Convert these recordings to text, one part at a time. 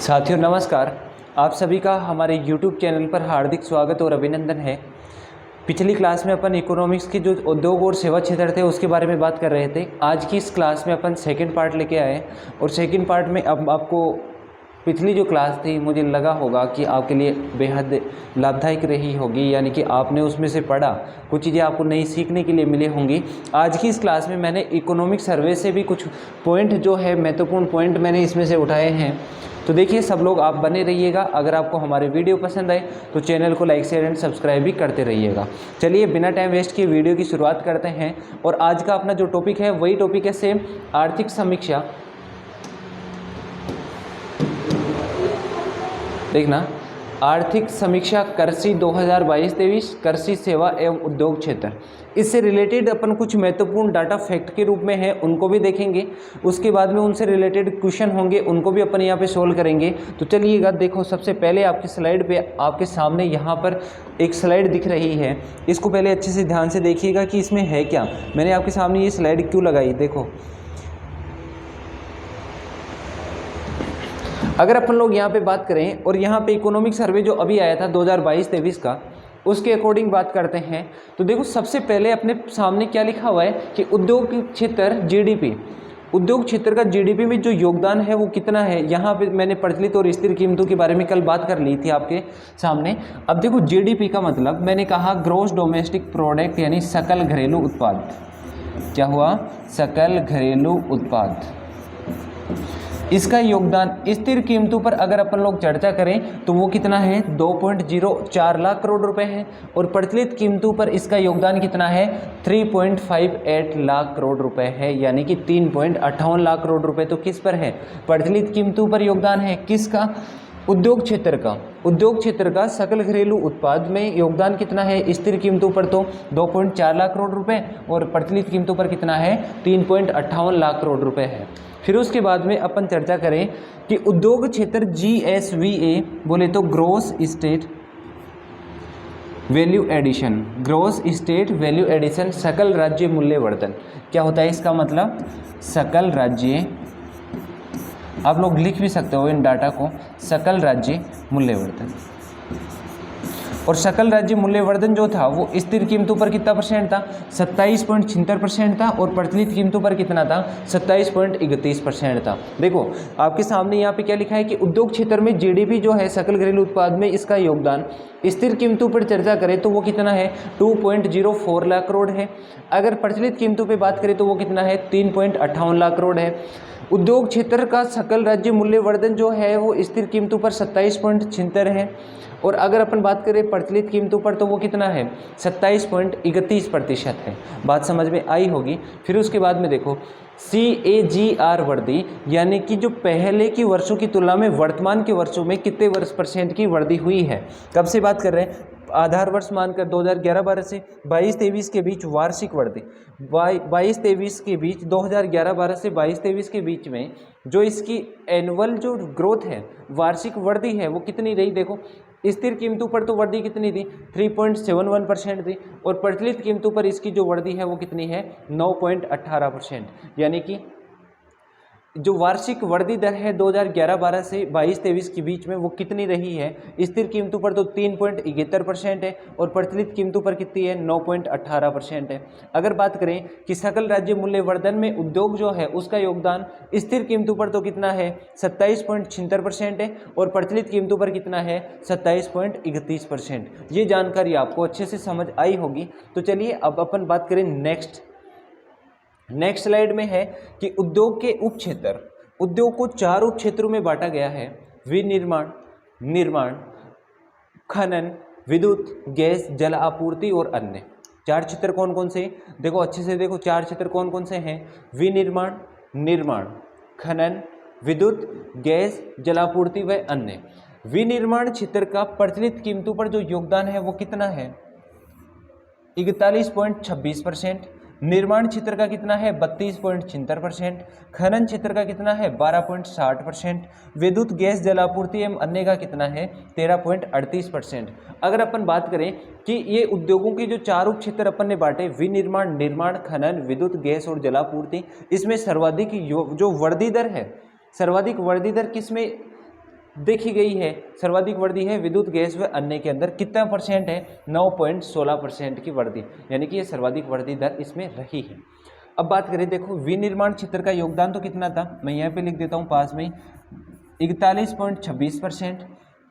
साथियों नमस्कार। आप सभी का हमारे YouTube चैनल पर हार्दिक स्वागत और अभिनंदन है। पिछली क्लास में अपन इकोनॉमिक्स की जो उद्योग और सेवा क्षेत्र थे उसके बारे में बात कर रहे थे। आज की इस क्लास में अपन सेकंड पार्ट लेके आए और सेकंड पार्ट में अब आपको पिछली जो क्लास थी मुझे लगा होगा कि आपके लिए बेहद लाभदायक रही होगी, यानी कि आपने उसमें से पढ़ा, कुछ चीज़ें आपको नई सीखने के लिए मिली होंगी। आज की इस क्लास में मैंने इकोनॉमिक सर्वे से भी कुछ पॉइंट जो है महत्वपूर्ण पॉइंट मैंने इसमें से उठाए हैं। तो देखिए सब लोग आप बने रहिएगा। अगर आपको हमारे वीडियो पसंद आए तो चैनल को लाइक शेयर एंड सब्सक्राइब भी करते रहिएगा। चलिए बिना टाइम वेस्ट किए वीडियो की शुरुआत करते हैं। और आज का अपना जो टॉपिक है वही टॉपिक है सेम, आर्थिक समीक्षा। देखना, आर्थिक समीक्षा कृषि 2022-23 कृषि सेवा एवं उद्योग क्षेत्र। इससे रिलेटेड अपन कुछ महत्वपूर्ण डाटा फैक्ट के रूप में है उनको भी देखेंगे। उसके बाद में उनसे रिलेटेड क्वेश्चन होंगे उनको भी अपन यहाँ पे सोल्व करेंगे। तो चलिएगा, देखो सबसे पहले आपकी स्लाइड पे आपके सामने यहाँ पर एक स्लाइड दिख रही है। इसको पहले अच्छे से ध्यान से देखिएगा कि इसमें है क्या। मैंने आपके सामने ये स्लाइड क्यों लगाई, देखो अगर अपन लोग यहाँ पे बात करें और यहाँ पे इकोनॉमिक सर्वे जो अभी आया था 2022-23 का, उसके अकॉर्डिंग बात करते हैं तो देखो सबसे पहले अपने सामने क्या लिखा हुआ है कि उद्योग क्षेत्र जीडीपी, उद्योग क्षेत्र का जीडीपी में जो योगदान है वो कितना है। यहाँ पे मैंने प्रचलित और स्थिर कीमतों के बारे में कल बात कर ली थी आपके सामने। अब देखो जीडीपी का मतलब मैंने कहा ग्रॉस डोमेस्टिक प्रोडक्ट, यानी सकल घरेलू उत्पाद। क्या हुआ? सकल घरेलू उत्पाद। इसका योगदान स्थिर कीमतों पर अगर अपन लोग चर्चा करें तो वो कितना है? 2.04 लाख करोड़ रुपए है। और प्रचलित कीमतों पर इसका योगदान कितना है? 3.58 लाख करोड़ रुपए है, यानी कि 3.58 लाख करोड़ रुपए तो किस पर है? प्रचलित कीमतों पर योगदान है। किसका? उद्योग क्षेत्र का। उद्योग क्षेत्र का सकल घरेलू उत्पाद में योगदान कितना है? स्थिर कीमतों पर तो 2.4 लाख करोड़ रुपए और प्रचलित कीमतों पर कितना है? 3.58 लाख करोड़ रुपए है। फिर उसके बाद में अपन चर्चा करें कि उद्योग क्षेत्र GSVA बोले तो gross state value addition, gross state value addition, सकल राज्य मूल्यवर्धन। क्या होता है इसका मतलब? सकल राज्य, आप लोग लिख भी सकते हो इन डाटा को, सकल राज्य मूल्यवर्धन। और सकल राज्य मूल्यवर्धन जो था वो स्थिर कीमतों पर कितना परसेंट था? 27.76% था। और प्रचलित कीमतों पर कितना था? 27.31% था। देखो आपके सामने यहाँ पे क्या लिखा है कि उद्योग क्षेत्र में जीडीपी जो है सकल घरेलू उत्पाद में इसका योगदान स्थिर कीमतों पर चर्चा करें तो वो कितना है? 2.04 लाख करोड़ है। अगर प्रचलित कीमतों पर बात करें तो वो कितना है? 3.58 लाख करोड़ है। उद्योग क्षेत्र का सकल राज्य मूल्यवर्धन जो है वो स्थिर कीमतों पर 27.76 है। और अगर अपन बात करें प्रचलित कीमतों पर तो वो कितना है? 27.31% है। बात समझ में आई होगी। फिर उसके बाद में देखो CAGR वृद्धि, यानी कि जो पहले की वर्षों की तुलना में वर्तमान के वर्षों में कितने % की वृद्धि हुई है। कब से बात कर रहे हैं? आधार वर्ष मानकर 2011-12 से 22-23 के बीच वार्षिक वृद्धि, 22-23 के बीच, 2011-12 से 22-23 के बीच में जो इसकी एनुअल जो ग्रोथ है, वार्षिक वृद्धि है, वो कितनी रही? देखो स्थिर कीमतों पर तो वृद्धि कितनी थी? 3.71% थी। और प्रचलित कीमतों पर इसकी जो वृद्धि है वो कितनी है? 9.18%। यानी कि जो वार्षिक वृद्धि दर है 2011-12 से 22-23 के बीच में वो कितनी रही है? स्थिर कीमतों पर तो 3.71% है और प्रचलित कीमतों पर कितनी है? 9.18% है। अगर बात करें कि सकल राज्य मूल्यवर्धन में उद्योग जो है उसका योगदान स्थिर कीमतों पर तो कितना है? 27.76% है और प्रचलित कीमतों पर कितना है? 27.31%। ये जानकारी आपको अच्छे से समझ आई होगी। तो चलिए अब अपन बात करें नेक्स्ट स्लाइड में है कि उद्योग के उप क्षेत्र। उद्योग को 4 उप क्षेत्रों में बांटा गया है: विनिर्माण, निर्माण, खनन, विद्युत, गैस, जल आपूर्ति और अन्य। 4 क्षेत्र कौन कौन से? देखो अच्छे से देखो, 4 क्षेत्र कौन कौन से हैं? विनिर्माण, निर्माण, खनन, विद्युत, गैस, जलापूर्ति व अन्य। विनिर्माण क्षेत्र का प्रचलित कीमतों पर जो योगदान है वो कितना है? 41.26%। निर्माण क्षेत्र का कितना है? 32.76%। खनन क्षेत्र का कितना है? 12.60%। विद्युत, गैस, जलापूर्ति एवं अन्य का कितना है? 13.38%। अगर अपन बात करें कि ये उद्योगों के जो 4 उप क्षेत्र अपन ने बांटे, विनिर्माण, निर्माण, खनन, विद्युत, गैस और जलापूर्ति, इसमें सर्वाधिक जो वृद्धि दर है, सर्वाधिक वृद्धि दर किसमें देखी गई है, सर्वाधिक वृद्धि है विद्युत गैस व अन्य के अंदर। कितना परसेंट है? 9.16% की वृद्धि, यानी कि ये सर्वाधिक वृद्धि दर इसमें रही है। अब बात करें, देखो विनिर्माण क्षेत्र का योगदान तो कितना था, मैं यहाँ पे लिख देता हूँ पास में, 41.26%।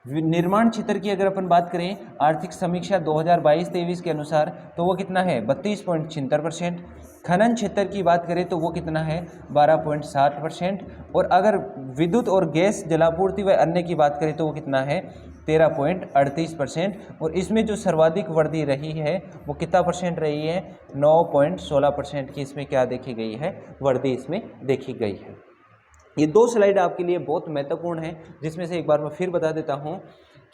निर्माण क्षेत्र की अगर अपन बात करें आर्थिक समीक्षा 2022-23 के अनुसार तो वो कितना है? 32.76%। खनन क्षेत्र की बात करें तो वो कितना है? 12.60%। और अगर विद्युत और गैस जलापूर्ति व अन्य की बात करें तो वो कितना है? 13.38%। और इसमें जो सर्वाधिक वृद्धि रही है वो कितना परसेंट रही है? 9.16% की इसमें क्या देखी गई है? वृद्धि इसमें देखी गई है। ये दो स्लाइड आपके लिए बहुत महत्वपूर्ण है, जिसमें से एक बार मैं फिर बता देता हूं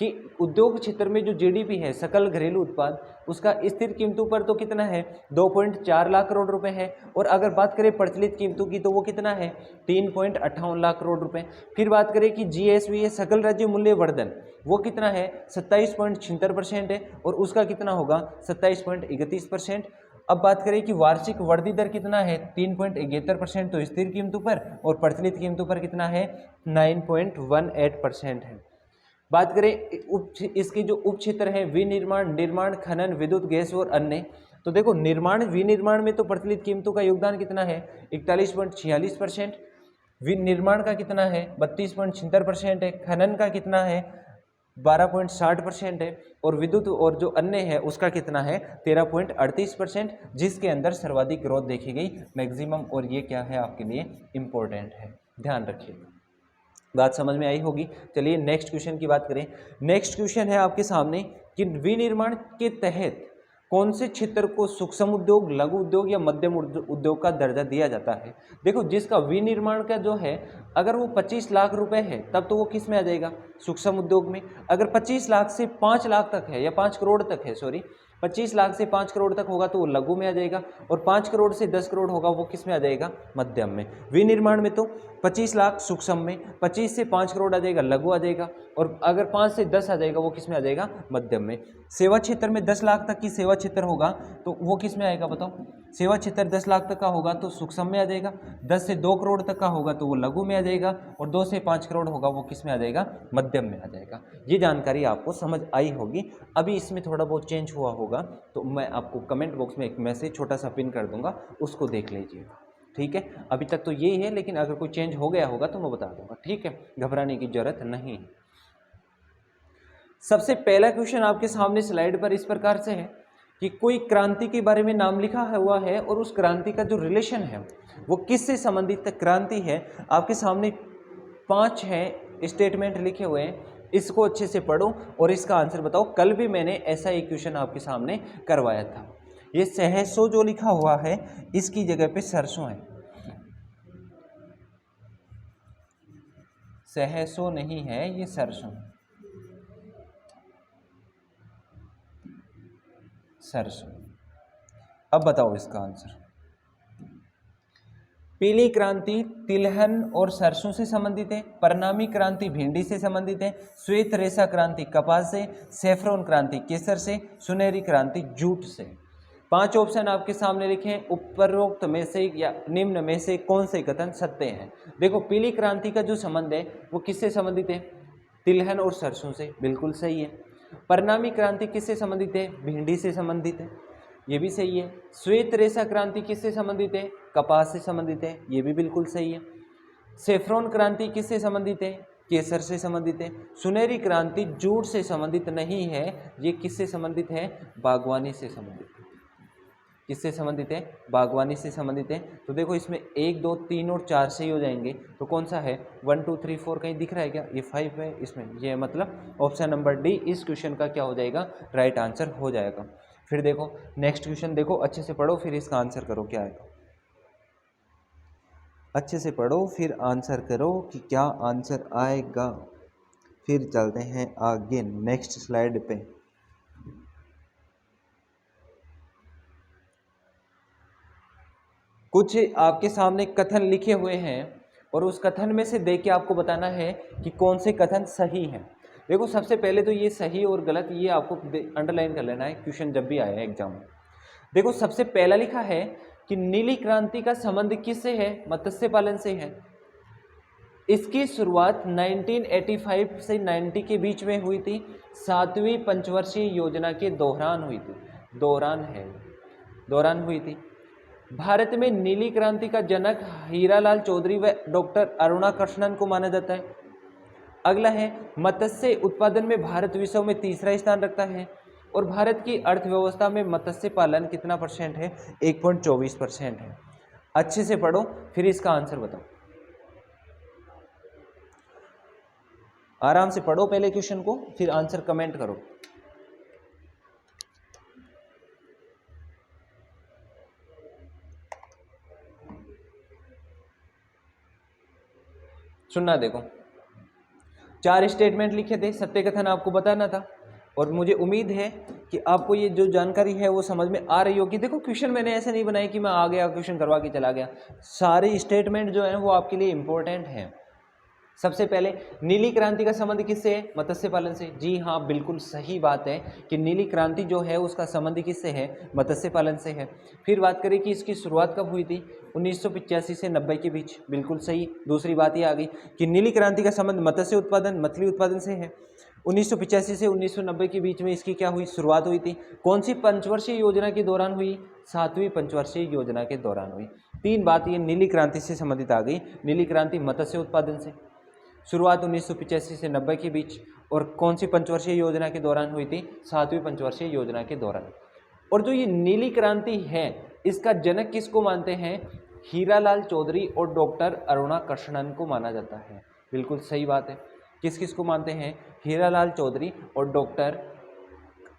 कि उद्योग क्षेत्र में जो जीडीपी है, सकल घरेलू उत्पाद, उसका स्थिर कीमतों पर तो कितना है? 2.4 लाख करोड़ रुपए है। और अगर बात करें प्रचलित कीमतों की तो वो कितना है? 3.58 लाख करोड़ रुपए। फिर बात करें कि जीएसवी है, सकल राज्य मूल्य वर्धन, वो कितना है? 27.76% है। और उसका कितना होगा? 27.31%। अब बात करें कि वार्षिक वृद्धि दर कितना है? 3.71% तो स्थिर कीमतों पर, और प्रचलित कीमतों पर कितना है? 9.18% है। बात करें इसकी जो उप क्षेत्र है, विनिर्माण, निर्माण, खनन, विद्युत गैस और अन्य, तो देखो निर्माण विनिर्माण में तो प्रचलित कीमतों का योगदान कितना है? 41.46%। विनिर्माण का कितना है? 32.76% है। खनन का कितना है? 12.60% है। और विद्युत और जो अन्य है उसका कितना है? 13.38%, जिसके अंदर सर्वाधिक ग्रोथ देखी गई, मैक्सिमम। और ये क्या है आपके लिए? इंपॉर्टेंट है, ध्यान रखिएगा। बात समझ में आई होगी। चलिए नेक्स्ट क्वेश्चन की बात करें। नेक्स्ट क्वेश्चन है आपके सामने कि विनिर्माण के तहत कौन से क्षेत्र को सूक्ष्म उद्योग, लघु उद्योग या मध्यम उद्योग का दर्जा दिया जाता है? देखो जिसका विनिर्माण का जो है, अगर वो 25 लाख रुपए है तब तो वो किस में आ जाएगा? सूक्ष्म उद्योग में। अगर 25 लाख से 5 लाख तक है, या 5 करोड़ तक है, सॉरी, 25 लाख से 5 करोड़ तक होगा तो वो लघु में आ जाएगा। और 5 करोड़ से 10 करोड़ होगा वो किस में आ जाएगा? मध्यम में। विनिर्माण में तो 25 लाख सूक्ष्म में, 25 से 5 करोड़ आ जाएगा लघु आ जाएगा, और अगर 5 से 10 आ जाएगा वो किस में आ जाएगा? मध्यम में। सेवा क्षेत्र में 10 लाख तक की सेवा क्षेत्र होगा तो वो किस में आएगा बताओ? सेवा क्षेत्र 10 लाख तक का होगा तो सूक्ष्म में आ जाएगा। 10 से 2 करोड़ तक का होगा तो वो लघु में आ जाएगा, और 2 से 5 करोड़ होगा वो किस में आ जाएगा? मध्यम में आ जाएगा। ये जानकारी आपको समझ आई होगी। अभी इसमें थोड़ा बहुत चेंज हुआ होगा तो मैं आपको कमेंट बॉक्स में एक मैसेज छोटा सा पिन कर दूंगा, उसको देख लीजिएगा, ठीक है। अभी तक तो यही है, लेकिन अगर कोई चेंज हो गया होगा तो मैं बता दूंगा, ठीक है, घबराने की जरूरत नहीं। सबसे पहला क्वेश्चन आपके सामने स्लाइड पर इस प्रकार से है कि कोई क्रांति के बारे में नाम लिखा हुआ है और उस क्रांति का जो रिलेशन है वो किससे संबंधित क्रांति है। आपके सामने 5 है स्टेटमेंट लिखे हुए हैं, इसको अच्छे से पढ़ो और इसका आंसर बताओ। कल भी मैंने ऐसा एक क्वेश्चन आपके सामने करवाया था। ये सहसो जो लिखा हुआ है इसकी जगह पे सरसों है, सहसो नहीं है, ये सरसों, सरसों। अब बताओ इसका आंसर। पीली क्रांति तिलहन और सरसों से संबंधित है, परिणामी क्रांति भिंडी से संबंधित है, श्वेत रेशा क्रांति कपास से, सेफ्रॉन क्रांति केसर से, सुनहरी क्रांति जूट से। 5 ऑप्शन आपके सामने लिखे हैं, उपरोक्त में से या निम्न में से कौन से कथन सत्य हैं। देखो पीली क्रांति का जो संबंध है वो किससे संबंधित है? तिलहन और सरसों से, बिल्कुल सही है। परिणामी क्रांति किससे संबंधित है? भिंडी से संबंधित है, ये भी सही है। श्वेत रेशा क्रांति किससे संबंधित है? कपास से संबंधित है, ये भी बिल्कुल सही है। सेफ्रॉन क्रांति किससे संबंधित है? केसर से संबंधित है। सुनहरी क्रांति जूट से संबंधित नहीं है, ये किससे संबंधित है? बागवानी से संबंधित है। किससे संबंधित है? बागवानी से संबंधित है। तो देखो इसमें 1 2 3 और 4 से ही हो जाएंगे, तो कौन सा है? 1 2 3 4 कहीं दिख रहा है क्या? ये 5 है इसमें, ये मतलब ऑप्शन नंबर डी इस क्वेश्चन का क्या हो जाएगा? राइट आंसर हो जाएगा। फिर देखो नेक्स्ट क्वेश्चन, देखो अच्छे से पढ़ो फिर इसका आंसर करो क्या आएगा। अच्छे से पढ़ो फिर आंसर करो कि क्या आंसर आएगा। फिर चलते हैं आगे नेक्स्ट स्लाइड पे। कुछ आपके सामने कथन लिखे हुए हैं और उस कथन में से देख के आपको बताना है कि कौन से कथन सही हैं। देखो सबसे पहले तो ये सही और गलत ये आपको अंडरलाइन कर लेना है क्वेश्चन जब भी आया है एग्जाम में। देखो सबसे पहला लिखा है कि नीली क्रांति का संबंध किससे है? मत्स्य पालन से है। इसकी शुरुआत 1985 से 90 के बीच में हुई थी। 7वीं पंचवर्षीय योजना के दौरान हुई थी, दौरान हुई थी। भारत में नीली क्रांति का जनक हीरालाल चौधरी व डॉक्टर अरुणा कृष्णन को माना जाता है। अगला है, मत्स्य उत्पादन में भारत विश्व में तीसरा स्थान रखता है और भारत की अर्थव्यवस्था में मत्स्य पालन कितना परसेंट है? 1.24% है। अच्छे से पढ़ो, फिर इसका आंसर बताओ। आराम से पढ़ो पहले क्वेश्चन को, फिर आंसर कमेंट करो। सुनना, देखो 4 स्टेटमेंट लिखे थे, सत्य कथन आपको बताना था और मुझे उम्मीद है कि आपको ये जो जानकारी है वो समझ में आ रही होगी। देखो क्वेश्चन मैंने ऐसे नहीं बनाया कि मैं आ गया क्वेश्चन करवा के चला गया, सारे स्टेटमेंट जो है वो आपके लिए इंपॉर्टेंट हैं। सबसे पहले, नीली क्रांति का संबंध किससे है? मत्स्य पालन से। जी हाँ, बिल्कुल सही बात है कि नीली क्रांति जो है उसका संबंध किससे है? मत्स्य पालन से है। फिर बात करें कि इसकी शुरुआत कब हुई थी? 1985 से 90 के बीच, बिल्कुल सही। दूसरी बात ये आ गई कि नीली क्रांति का संबंध मत्स्य उत्पादन, मछली उत्पादन से है। 1985 से 1990 के बीच में इसकी क्या हुई? शुरुआत हुई थी। कौन सी पंचवर्षीय योजना के दौरान हुई? 7वीं पंचवर्षीय योजना के दौरान हुई। 3 बात ये नीली क्रांति से संबंधित आ गई। नीली क्रांति मत्स्य उत्पादन से, शुरुआत 1985 से 90 के बीच, और कौन सी पंचवर्षीय योजना के दौरान हुई थी? 7वीं पंचवर्षीय योजना के दौरान। और जो ये नीली क्रांति है इसका जनक किसको मानते हैं? हीरालाल चौधरी और डॉक्टर अरुणा कृष्णन को माना जाता है। बिल्कुल सही बात है। किस किस को मानते हैं? हीरालाल चौधरी और डॉक्टर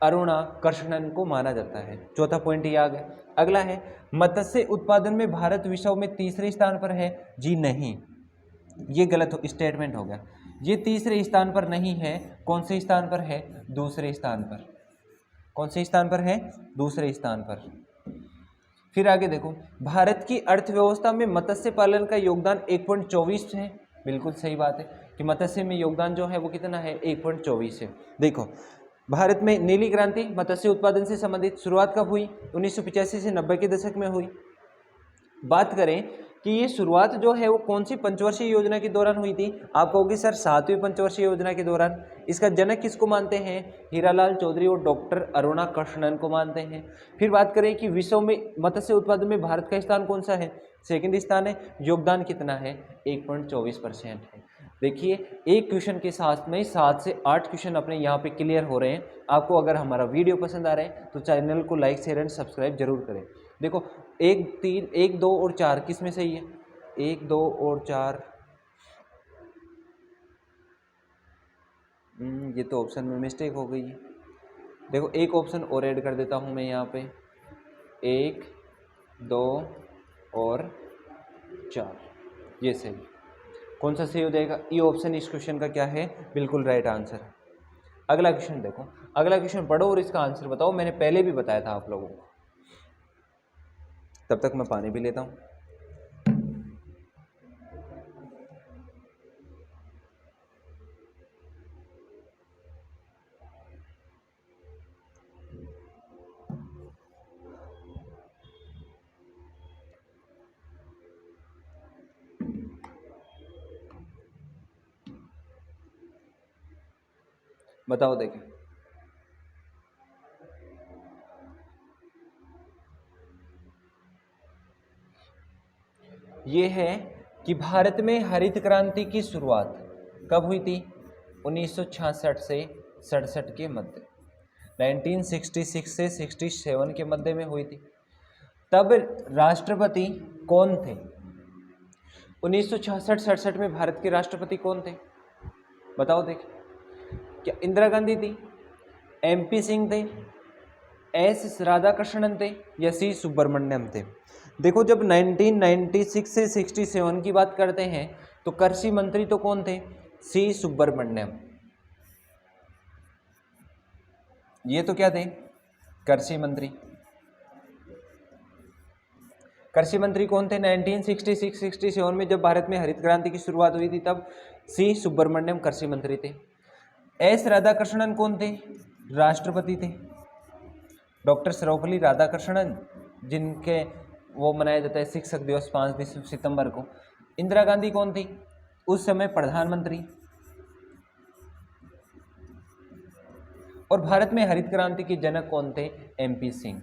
अरुणा कृष्णन को माना जाता है। चौथा पॉइंट ये आ गया। अगला है, मत्स्य उत्पादन में भारत विश्व में तीसरे स्थान पर है। जी नहीं, ये गलत स्टेटमेंट हो गया। ये तीसरे स्थान पर नहीं है। कौन से स्थान पर है? दूसरे स्थान पर। कौन से स्थान पर है? दूसरे स्थान पर। फिर आगे देखो, भारत की अर्थव्यवस्था में मत्स्य पालन का योगदान 1.24 है। बिल्कुल सही बात है कि मत्स्य में योगदान जो है वो कितना है? 1.24 है। देखो, भारत में नीली क्रांति मत्स्य उत्पादन से संबंधित शुरुआत कब हुई? 1985 से 90 के दशक में हुई। बात करें कि ये शुरुआत जो है वो कौन सी पंचवर्षीय योजना के दौरान हुई थी? आप कहोगे सर 7वीं पंचवर्षीय योजना के दौरान। इसका जनक किसको मानते हैं? हीरालाल चौधरी और डॉक्टर अरुणा कृष्णन को मानते हैं। फिर बात करें कि विश्व में मत्स्य उत्पादन में भारत का स्थान कौन सा है? सेकंड स्थान है। योगदान कितना है? 1.24% है। देखिए, एक क्वेश्चन के साथ में 7 से 8 क्वेश्चन अपने यहाँ पे क्लियर हो रहे हैं। आपको अगर हमारा वीडियो पसंद आ रहा है तो चैनल को लाइक शेयर एंड सब्सक्राइब जरूर करें। देखो, 1, 3, 1, 2 और 4 किस में सही है? 1, 2 और 4, ये तो ऑप्शन में मिस्टेक हो गई है। देखो, एक ऑप्शन और ऐड कर देता हूँ मैं यहाँ पे, 1, 2 और 4, ये सही। कौन सा सही हो जाएगा? ये ऑप्शन इस क्वेश्चन का क्या है? बिल्कुल राइट आंसर है। अगला क्वेश्चन देखो, अगला क्वेश्चन पढ़ो और इसका आंसर बताओ। मैंने पहले भी बताया था आप लोगों को। तब तक मैं पानी भी लेता हूँ। बताओ, देखें ये है कि भारत में हरित क्रांति की शुरुआत कब हुई थी? 1966 से 67 के मध्य, 1966 से 67 के मध्य में हुई थी। तब राष्ट्रपति कौन थे? 1966-67 में भारत के राष्ट्रपति कौन थे? बताओ देख। क्या इंदिरा गांधी थी, MP सिंह थे, S राधाकृष्णन थे या C सुब्रमण्यम थे? देखो, जब 1996 से 67 की बात करते हैं तो कृषि मंत्री तो कौन थे? C सुब्रमण्यम। ये तो क्या थे? कृषि मंत्री। कृषि मंत्री कौन थे? 1966-67 में जब भारत में हरित क्रांति की शुरुआत हुई थी तब C सुब्रमण्यम कृषि मंत्री थे। S राधाकृष्णन कौन थे? राष्ट्रपति थे। डॉक्टर सर्वपल्ली राधाकृष्णन, जिनके वो मनाया जाता है शिक्षक दिवस 5 सितंबर को। इंदिरा गांधी कौन थी? उस समय प्रधानमंत्री। और भारत में हरित क्रांति के जनक कौन थे? एमपी सिंह।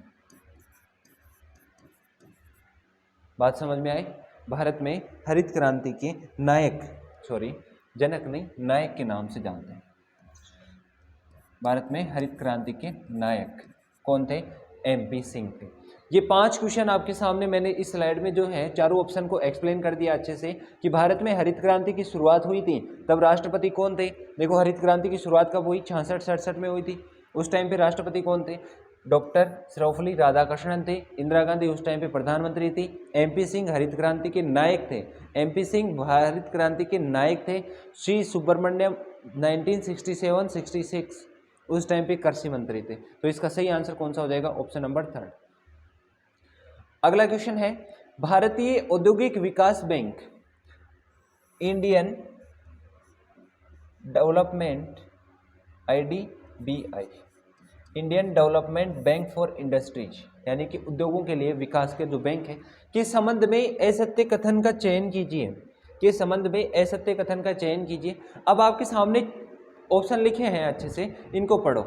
बात समझ में आई? भारत में हरित क्रांति के नायक, सॉरी जनक नहीं, नायक के नाम से जानते हैं। भारत में हरित क्रांति के नायक कौन थे? एमपी सिंह थे। ये 5 क्वेश्चन आपके सामने मैंने इस स्लाइड में जो है चारों ऑप्शन को एक्सप्लेन कर दिया अच्छे से कि भारत में हरित क्रांति की शुरुआत हुई थी तब राष्ट्रपति कौन थे। देखो हरित क्रांति की शुरुआत कब हुई? 66-67 में हुई थी। उस टाइम पे राष्ट्रपति कौन थे? डॉक्टर सर्वपल्ली राधाकृष्णन थे। इंदिरा गांधी उस टाइम पे प्रधानमंत्री थी। एमपी सिंह हरित क्रांति के नायक थे। एमपी सिंह हरित क्रांति के नायक थे। श्री सुब्रमण्यम 1967-66 उस टाइम पे कृषि मंत्री थे। तो इसका सही आंसर कौन सा हो जाएगा? Option number 3। अगला क्वेश्चन है, भारतीय औद्योगिक विकास bank, Indian development IDBI, Indian development bank for industries, यानी कि उद्योगों के लिए विकास के जो बैंक है, के संबंध में असत्य कथन का चयन कीजिए। के संबंध में असत्य कथन का चयन कीजिए। अब आपके सामने ऑप्शन लिखे हैं, अच्छे से इनको पढ़ो।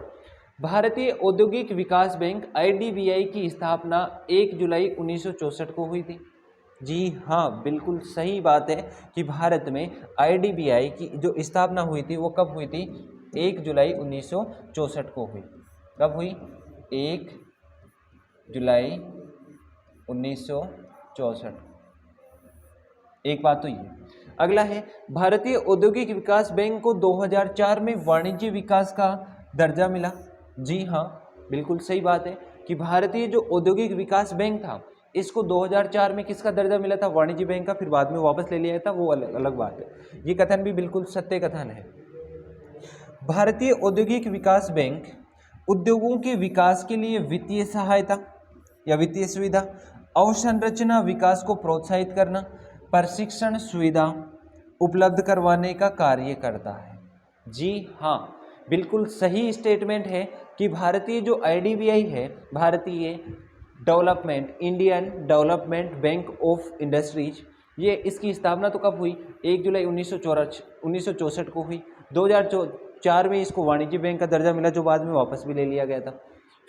भारतीय औद्योगिक विकास बैंक IDBI की स्थापना 1 जुलाई 1964 को हुई थी। जी हाँ, बिल्कुल सही बात है कि भारत में IDBI की जो स्थापना हुई थी वो कब हुई थी? 1 जुलाई 1964 को हुई। कब हुई? 1 जुलाई 1964। एक बात तो ये। अगला है, भारतीय औद्योगिक विकास बैंक को 2004 में वाणिज्य विकास का दर्जा मिला। जी हाँ, बिल्कुल सही बात है कि भारतीय जो औद्योगिक विकास बैंक था इसको 2004 में किसका दर्जा मिला था? वाणिज्य बैंक का। फिर बाद में वापस ले लिया था, वो अलग बात है। ये कथन भी बिल्कुल सत्य कथन है। भारतीय औद्योगिक विकास बैंक उद्योगों के विकास के लिए वित्तीय सहायता या वित्तीय सुविधा, अवसंरचना विकास को प्रोत्साहित करना, प्रशिक्षण सुविधा उपलब्ध करवाने का कार्य करता है। जी हाँ, बिल्कुल सही स्टेटमेंट है कि भारतीय जो IDBI है, भारतीय development, Indian development bank of industries, ये इसकी स्थापना तो कब हुई? 1 जुलाई 1964 को हुई। 2004 में इसको वाणिज्य बैंक का दर्जा मिला, जो बाद में वापस भी ले लिया गया था।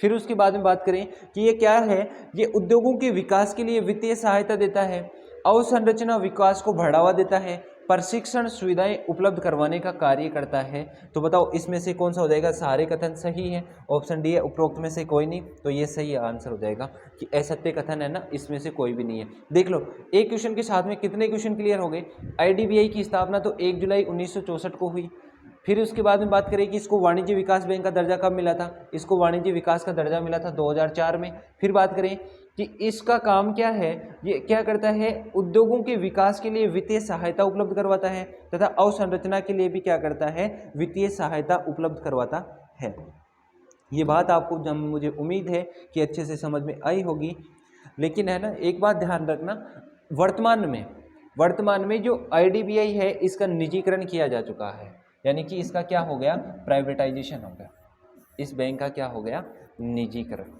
फिर उसके बाद में बात करें कि ये क्या है? ये उद्योगों के विकास के लिए वित्तीय सहायता देता है, अवसंरचना विकास को बढ़ावा देता है, प्रशिक्षण सुविधाएं उपलब्ध करवाने का कार्य करता है। तो बताओ इसमें से कौन सा हो जाएगा? सारे कथन सही है। ऑप्शन डी है, उपरोक्त में से कोई नहीं। तो ये सही आंसर हो जाएगा कि असत्य कथन है ना, इसमें से कोई भी नहीं है। देख लो, एक क्वेश्चन के साथ में कितने क्वेश्चन क्लियर हो गए। IDBI की स्थापना तो 1 जुलाई 1964 को हुई। फिर उसके बाद में बात करें कि इसको वाणिज्य विकास बैंक का दर्जा कब मिला था? इसको वाणिज्य विकास का दर्जा मिला था 2004 में। फिर बात करें कि इसका काम क्या है, ये क्या करता है? उद्योगों के विकास के लिए वित्तीय सहायता उपलब्ध करवाता है तथा अवसंरचना के लिए भी क्या करता है? वित्तीय सहायता उपलब्ध करवाता है। ये बात आपको जब मुझे उम्मीद है कि अच्छे से समझ में आई होगी। लेकिन है ना, एक बात ध्यान रखना, वर्तमान में जो IDBI है इसका निजीकरण किया जा चुका है, यानी कि इसका क्या हो गया? प्राइवेटाइजेशन हो गया। इस बैंक का क्या हो गया? निजीकरण।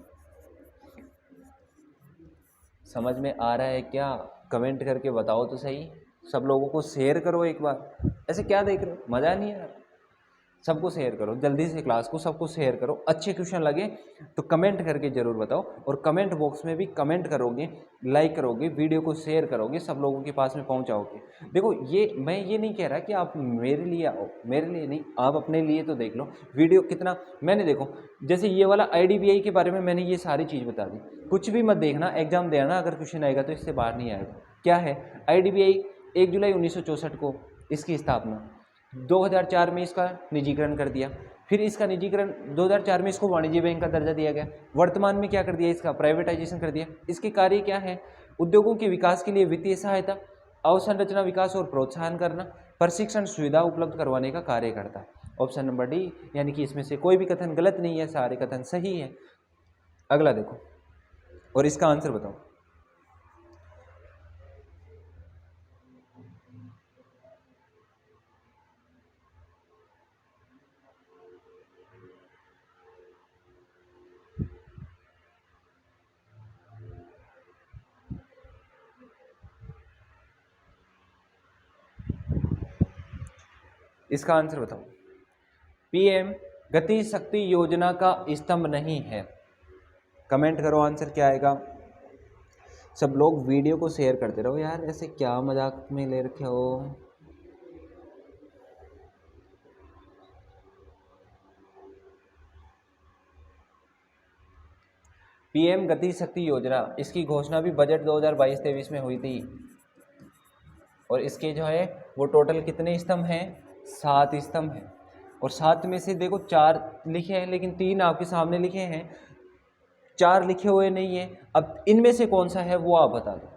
समझ में आ रहा है क्या? कमेंट करके बताओ तो सही। सब लोगों को शेयर करो एक बार। ऐसे क्या देख रहे हो? मज़ा नहीं आ रहा? सबको शेयर करो जल्दी से, क्लास को सबको शेयर करो। अच्छे क्वेश्चन लगे तो कमेंट करके ज़रूर बताओ, और कमेंट बॉक्स में भी कमेंट करोगे, लाइक करोगे, वीडियो को शेयर करोगे, सब लोगों के पास में पहुंचाओगे। देखो, ये मैं ये नहीं कह रहा कि आप मेरे लिए आओ, मेरे लिए नहीं, आप अपने लिए तो देख लो वीडियो कितना। मैंने देखो, जैसे ये वाला IDBI के बारे में मैंने ये सारी चीज़ बता दी। कुछ भी मत देखना, एग्जाम देना, अगर क्वेश्चन आएगा तो इससे बाहर नहीं आएगा। क्या है? IDBI 1 जुलाई 1964 को इसकी स्थापना, 2004 में इसका निजीकरण कर दिया। फिर इसका निजीकरण 2004 में इसको वाणिज्य बैंक का दर्जा दिया गया। वर्तमान में क्या कर दिया? इसका प्राइवेटाइजेशन कर दिया। इसके कार्य क्या है? उद्योगों के विकास के लिए वित्तीय सहायता, अवसंरचना विकास और प्रोत्साहन करना, प्रशिक्षण सुविधा उपलब्ध करवाने का कार्य करता है। ऑप्शन नंबर डी, यानी कि इसमें से कोई भी कथन गलत नहीं है, सारे कथन सही है। अगला देखो और इसका आंसर बताओ। इसका आंसर बताओ। पीएम गति शक्ति योजना का स्तंभ नहीं है। कमेंट करो आंसर क्या आएगा। सब लोग वीडियो को शेयर करते रहो यार, ऐसे क्या मजाक में ले रखे हो। पीएम गति शक्ति योजना, इसकी घोषणा भी बजट 2022-23 में हुई थी। और इसके जो है वो टोटल कितने स्तंभ हैं? 7 स्तंभ हैं। और 7 में से देखो 4 लिखे हैं, लेकिन 3 आपके सामने लिखे हैं, 4 लिखे हुए नहीं है। अब इनमें से कौन सा है वो आप बता दो।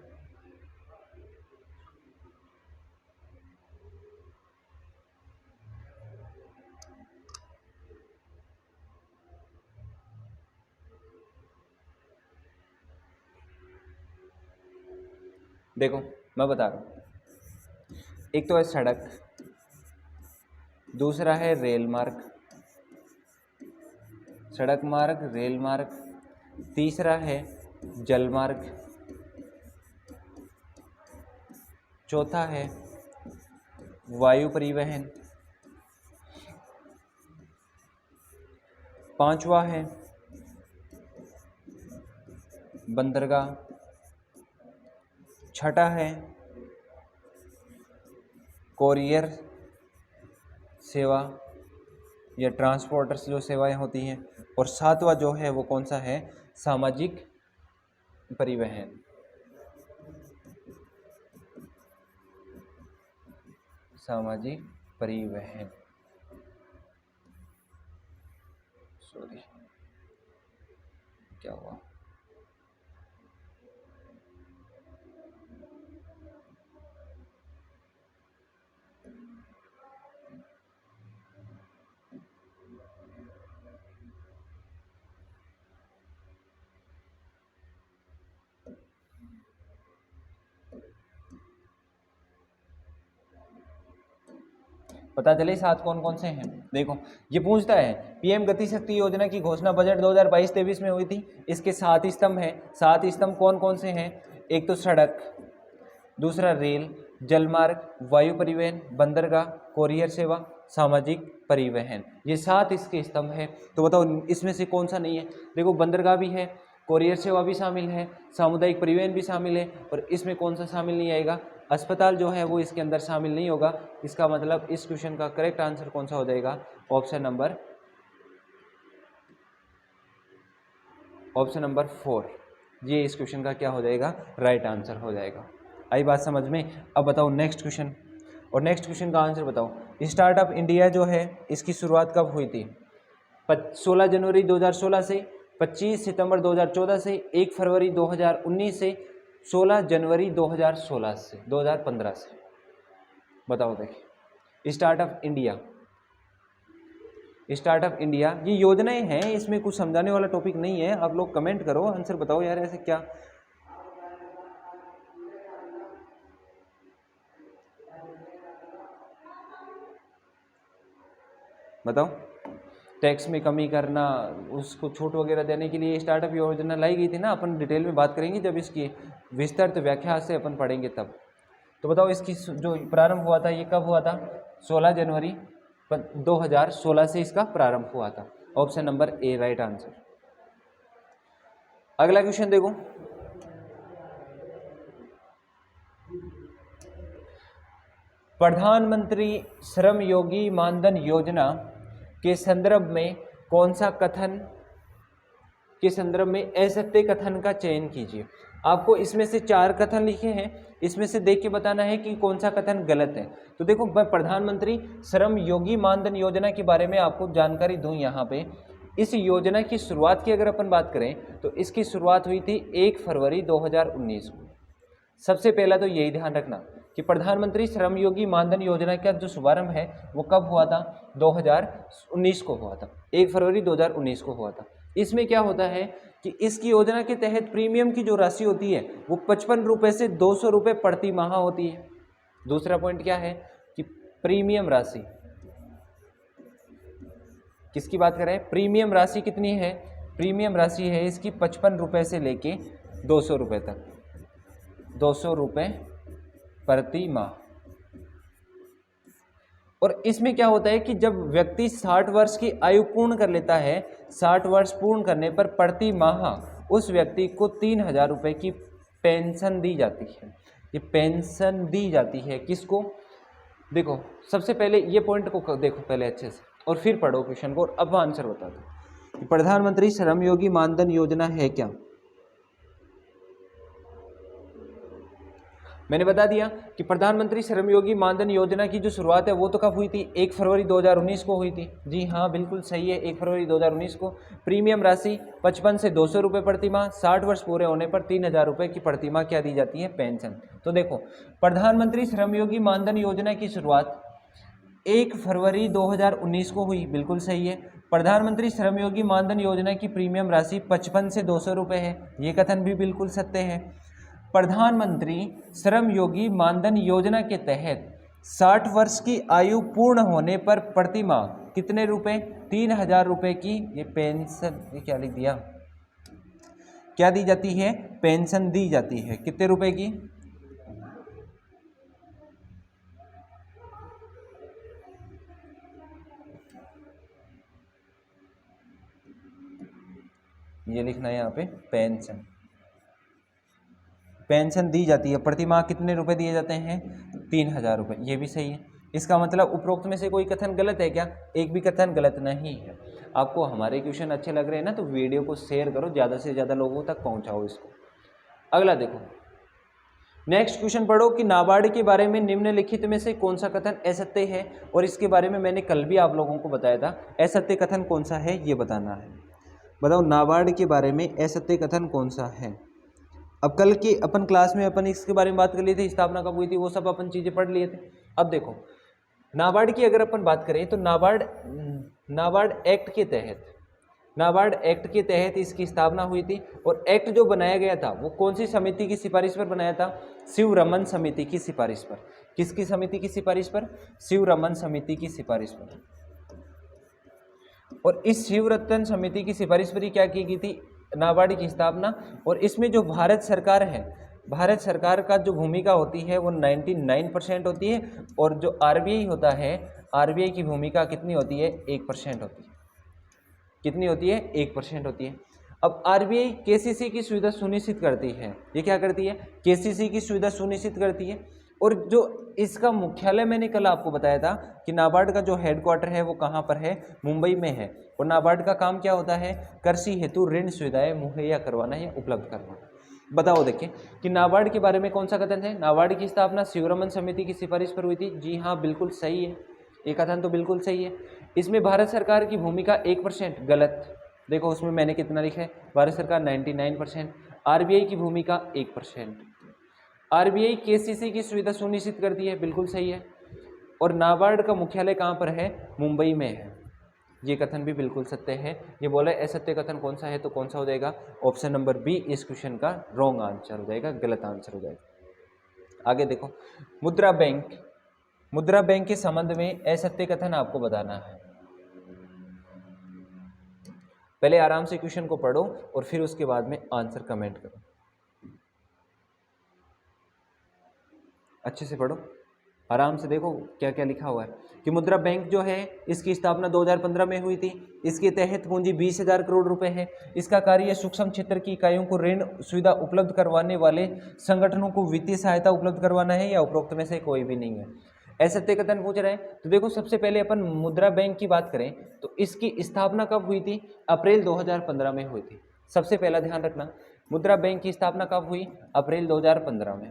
देखो मैं बता रहा हूँ, एक तो है सड़क, दूसरा है रेल मार्ग, सड़क मार्ग, रेल मार्ग, तीसरा है जल मार्ग, चौथा है वायु परिवहन, पांचवा है बंदरगाह, छठा है कोरियर सेवा या ट्रांसपोर्टर्स जो सेवाएं होती हैं, और सातवां जो है वो कौन सा है? सामाजिक परिवहन। सामाजिक परिवहन, सॉरी क्या हुआ? पता चले 7 कौन कौन से हैं। देखो ये पूछता है पीएम गति शक्ति योजना की घोषणा बजट 2022-23 में हुई थी। इसके 7 स्तंभ हैं। 7 स्तंभ कौन कौन से हैं? एक तो सड़क, दूसरा रेल, जलमार्ग, वायु परिवहन, बंदरगाह, कोरियर सेवा, सामाजिक परिवहन। ये 7 इसके स्तंभ हैं। तो बताओ इसमें से कौन सा नहीं है? देखो बंदरगाह भी है, कोरियर सेवा भी शामिल है, सामुदायिक परिवहन भी शामिल है, और इसमें कौन सा शामिल नहीं आएगा? अस्पताल जो है वो इसके अंदर शामिल नहीं होगा। इसका मतलब इस क्वेश्चन का करेक्ट आंसर कौन सा हो जाएगा? ऑप्शन नंबर 4, ये इस क्वेश्चन का क्या हो जाएगा? राइट आंसर हो जाएगा। आई बात समझ में? अब बताओ नेक्स्ट क्वेश्चन, और नेक्स्ट क्वेश्चन का आंसर बताओ। स्टार्टअप इंडिया जो है इसकी शुरुआत कब हुई थी? 16 जनवरी 2016 से, 25 सितंबर 2014 से, 1 फरवरी 2019 से, 16 जनवरी 2016 से, 2015 से। बताओ देखिए स्टार्टअप इंडिया ये योजनाएं हैं, इसमें कुछ समझाने वाला टॉपिक नहीं है। आप लोग कमेंट करो, आंसर बताओ यार, ऐसे क्या? बताओ टैक्स में कमी करना, उसको छूट वगैरह देने के लिए स्टार्टअप योजना लाई गई थी ना। अपन डिटेल में बात करेंगे जब इसकी विस्तृत व्याख्या से अपन पढ़ेंगे तब। तो बताओ इसकी जो प्रारंभ हुआ था ये कब हुआ था? 16 जनवरी 2016 से इसका प्रारंभ हुआ था। Option number A right answer. अगला क्वेश्चन देखो, प्रधानमंत्री श्रम योगी मानधन योजना के संदर्भ में कौन सा कथन के संदर्भ में असत्य कथन का चयन कीजिए। आपको इसमें से 4 कथन लिखे हैं, इसमें से देख के बताना है कि कौन सा कथन गलत है। तो देखो मैं प्रधानमंत्री श्रम योगी मानधन योजना के बारे में आपको जानकारी दूं। यहाँ पे इस योजना की शुरुआत की अगर अपन बात करें तो इसकी शुरुआत हुई थी 1 फरवरी 2019 को। सबसे पहला तो यही ध्यान रखना कि प्रधानमंत्री श्रम योगी मानधन योजना का जो शुभारंभ है वो कब हुआ था? 2019 को हुआ था, 1 फरवरी 2019 को हुआ था। इसमें क्या होता है कि इसकी योजना के तहत प्रीमियम की जो राशि होती है वो 55 रुपये से 200 रुपये प्रति माह होती है। दूसरा पॉइंट क्या है कि प्रीमियम राशि, किसकी बात करें? प्रीमियम राशि कितनी है? प्रीमियम राशि है इसकी 55 रुपये से लेके 200 रुपये तक, 200 रुपये प्रति माह। और इसमें क्या होता है कि जब व्यक्ति 60 वर्ष की आयु पूर्ण कर लेता है, 60 वर्ष पूर्ण करने पर प्रति माह उस व्यक्ति को 3,000 रुपये की पेंशन दी जाती है। ये पेंशन दी जाती है किसको? देखो सबसे पहले ये पॉइंट को देखो पहले अच्छे से और फिर पढ़ो क्वेश्चन को, और अब आंसर बता दो। प्रधानमंत्री श्रम योगी मानधन योजना है क्या? मैंने बता दिया कि प्रधानमंत्री श्रम योगी मानधन योजना की जो शुरुआत है वो तो कब हुई थी? 1 फरवरी 2019 को हुई थी। जी हाँ बिल्कुल सही है, 1 फरवरी 2019 को। प्रीमियम राशि 55 से 200 रुपये प्रतिमाह, 60 वर्ष पूरे होने पर 3,000 रुपये की प्रतिमाह क्या दी जाती है? पेंशन। तो देखो प्रधानमंत्री श्रम योगी मानधन योजना की शुरुआत 1 फरवरी 2019 को हुई, बिल्कुल सही है। प्रधानमंत्री श्रम योगी मानधन योजना की प्रीमियम राशि 55 से 200 रुपये है, ये कथन भी बिल्कुल सत्य है। प्रधानमंत्री श्रम योगी मानधन योजना के तहत 60 वर्ष की आयु पूर्ण होने पर प्रतिमाह कितने रुपए? 3,000 रुपये की ये पेंशन, ये क्या लिख दिया, क्या दी जाती है? पेंशन दी जाती है। कितने रुपए की? ये लिखना है यहाँ पे, पेंशन। पेंशन दी जाती है, प्रतिमाह कितने रुपए दिए जाते हैं? 3,000 रुपये। ये भी सही है। इसका मतलब उपरोक्त में से कोई कथन गलत है क्या? एक भी कथन गलत नहीं है। आपको हमारे क्वेश्चन अच्छे लग रहे हैं ना, तो वीडियो को शेयर करो, ज़्यादा से ज़्यादा लोगों तक पहुँचाओ इसको। अगला देखो, नेक्स्ट क्वेश्चन पढ़ो कि नाबार्ड के बारे में निम्नलिखित में से कौन सा कथन असत्य है? और इसके बारे में मैंने कल भी आप लोगों को बताया था। असत्य कथन कौन सा है ये बताना है। बताओ नाबार्ड के बारे में असत्य कथन कौन सा है? अब कल की अपन क्लास में अपन इसके बारे में बात कर लिए थे, स्थापना कब हुई थी, वो सब अपन चीज़ें पढ़ लिए थे। अब देखो नाबार्ड की अगर अपन बात करें तो नाबार्ड एक्ट के तहत, नाबार्ड एक्ट के तहत इसकी स्थापना हुई थी। और एक्ट जो बनाया गया था वो कौन सी समिति की सिफारिश पर बनाया था? शिवरमन समिति की सिफारिश पर। किसकी समिति की सिफारिश पर? शिवरमन समिति की सिफारिश पर। और इस शिवरतन समिति की सिफारिश पर ही क्या की गई थी? नाबार्ड की स्थापना। और इसमें जो भारत सरकार है, भारत सरकार का जो भूमिका होती है वो 99% होती है। और जो आरबीआई होता है, आरबीआई की भूमिका कितनी होती है? 1% होती है। कितनी होती है? 1% होती है। अब आरबीआई केसीसी की सुविधा सुनिश्चित करती है। ये क्या करती है? केसीसी की सुविधा सुनिश्चित करती है। और जो इसका मुख्यालय मैंने कल आपको बताया था कि नाबार्ड का जो हेडक्वार्टर है वो कहाँ पर है? मुंबई में है। और नाबार्ड का काम क्या होता है? कृषि हेतु ऋण सुविधाएं मुहैया करवाना या उपलब्ध करवाना। बताओ देखिए कि नाबार्ड के बारे में कौन सा कथन है? नाबार्ड की स्थापना शिवरमन समिति की सिफारिश पर हुई थी। जी हाँ बिल्कुल सही है, ये कथन तो बिल्कुल सही है। इसमें भारत सरकार की भूमिका 1%, गलत। देखो उसमें मैंने कितना लिखा है? भारत सरकार 99%, आरबीआई की भूमिका 1%। आरबीआई केसीसी की सुविधा सुनिश्चित करती है, बिल्कुल सही है। और नाबार्ड का मुख्यालय कहाँ पर है? मुंबई में है। ये कथन भी बिल्कुल सत्य है। ये बोला असत्य कथन कौन सा है, तो कौन सा हो जाएगा? ऑप्शन नंबर बी इस क्वेश्चन का रॉन्ग आंसर हो जाएगा, गलत आंसर हो जाएगा। आगे देखो, मुद्रा बैंक, मुद्रा बैंक के संबंध में असत्य कथन आपको बताना है। पहले आराम से क्वेश्चन को पढ़ो और फिर उसके बाद में आंसर कमेंट करो। अच्छे से पढ़ो, आराम से देखो क्या क्या लिखा हुआ है कि मुद्रा बैंक जो है इसकी स्थापना 2015 में हुई थी। इसके तहत पूंजी 20,000 करोड़ रुपए है। इसका कार्य सूक्ष्म क्षेत्र की इकाइयों को ऋण सुविधा उपलब्ध करवाने वाले संगठनों को वित्तीय सहायता उपलब्ध करवाना है, या उपरोक्त में से कोई भी नहीं है। असत्य कथन पूछ रहे हैं। तो देखो सबसे पहले अपन मुद्रा बैंक की बात करें तो इसकी स्थापना कब हुई थी? अप्रैल 2015 में हुई थी। सबसे पहला ध्यान रखना, मुद्रा बैंक की स्थापना कब हुई? अप्रैल 2015 में।